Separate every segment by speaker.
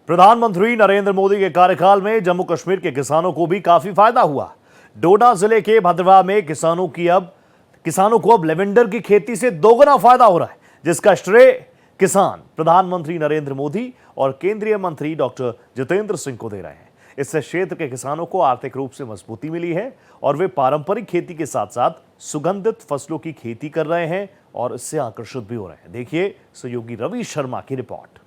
Speaker 1: प्रधानमंत्री नरेंद्र मोदी के कार्यकाल में जम्मू कश्मीर के किसानों को भी काफी फायदा हुआ। डोडा जिले के भद्रवाह में किसानों को अब लेवेंडर की खेती से दोगुना फायदा हो रहा है, जिसका श्रेय किसान प्रधानमंत्री नरेंद्र मोदी और केंद्रीय मंत्री डॉक्टर जितेंद्र सिंह को दे रहे हैं। इससे क्षेत्र के किसानों को आर्थिक रूप से मजबूती मिली है और वे पारंपरिक खेती के साथ साथ सुगंधित फसलों की खेती कर रहे हैं और इससे आकर्षित भी हो रहे हैं। देखिए सहयोगी रवि शर्मा की रिपोर्ट।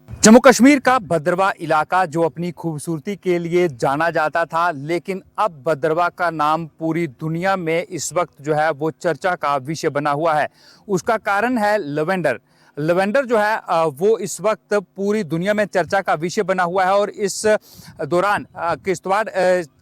Speaker 2: जम्मू कश्मीर का भद्रवाह इलाका जो अपनी खूबसूरती के लिए जाना जाता था, लेकिन अब भद्रवाह का नाम पूरी दुनिया में इस वक्त जो है वो चर्चा का विषय बना हुआ है। उसका कारण है लेवेंडर। लेवेंडर जो है वो इस वक्त पूरी दुनिया में चर्चा का विषय बना हुआ है और इस दौरान किश्तवाड़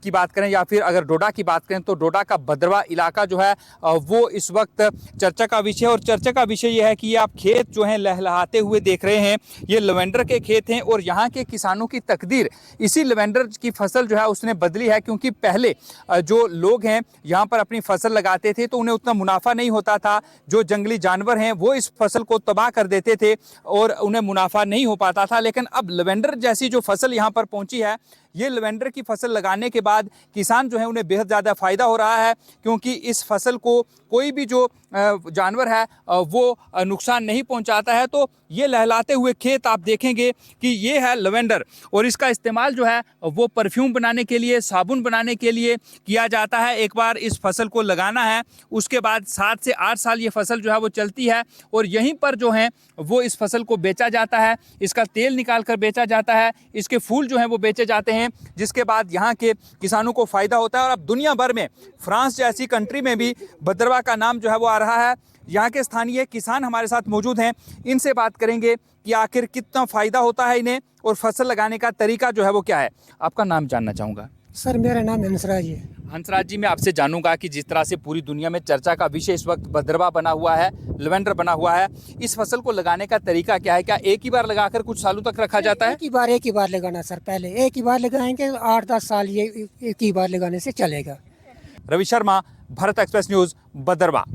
Speaker 2: की बात करें या फिर अगर डोडा की बात करें तो डोडा का भद्रवाह इलाका जो है वो इस वक्त चर्चा का विषय। और चर्चा का विषय ये है कि ये आप खेत जो हैं लहलहाते हुए देख रहे हैं, ये लेवेंडर के खेत हैं और यहाँ के किसानों की तकदीर इसी लेवेंडर की फसल जो है उसने बदली है। क्योंकि पहले जो लोग हैं यहाँ पर अपनी फसल लगाते थे तो उन्हें उतना मुनाफा नहीं होता था। जो जंगली जानवर हैं वो इस फसल को तबाह कर देते थे और उन्हें मुनाफा नहीं हो पाता था। लेकिन अब लेवेंडर जैसी जो फसल यहाँ पर पहुंची है, ये लेवेंडर की फसल लगाने के बाद किसान जो है उन्हें बेहद ज़्यादा फायदा हो रहा है। क्योंकि इस फसल को कोई भी जो जानवर है वो नुकसान नहीं पहुंचाता है। तो ये लहलाते हुए खेत आप देखेंगे कि ये है लेवेंडर और इसका इस्तेमाल जो है वो परफ्यूम बनाने के लिए, साबुन बनाने के लिए किया जाता है। एक बार इस फसल को लगाना है, उसके बाद 7 से 8 साल ये फसल जो है वो चलती है और यहीं पर जो है वो इस फसल को बेचा जाता है। इसका तेल निकाल कर बेचा जाता है, इसके फूल जो हैं वो बेचे जाते हैं, जिसके बाद यहाँ के किसानों को फ़ायदा होता है। और अब दुनिया भर में फ्रांस जैसी कंट्री में भी भद्रवाह का नाम जो है वो आ रहा है। यहाँ के स्थानीय किसान हमारे साथ मौजूद हैं, इनसे बात करेंगे कि आखिर कितना फ़ायदा होता है इन्हें और फसल लगाने का तरीका जो है वो क्या है। आपका नाम जानना चाहूँगा।
Speaker 3: सर मेरा नाम हंसराज है।
Speaker 2: हंसराज जी, मैं आपसे जानूंगा कि जिस तरह से पूरी दुनिया में चर्चा का विषय इस वक्त भद्रवाह बना हुआ है, लेवेंडर बना हुआ है, इस फसल को लगाने का तरीका क्या है? क्या एक ही बार लगाकर कुछ सालों तक रखा जाता है?
Speaker 3: एक ही बार लगाना सर। पहले एक ही बार लगाएंगे, 8-10 साल ये एक ही बार लगाने से चलेगा।
Speaker 2: Ravi Sharma, Bharat express news, Bhaderwah.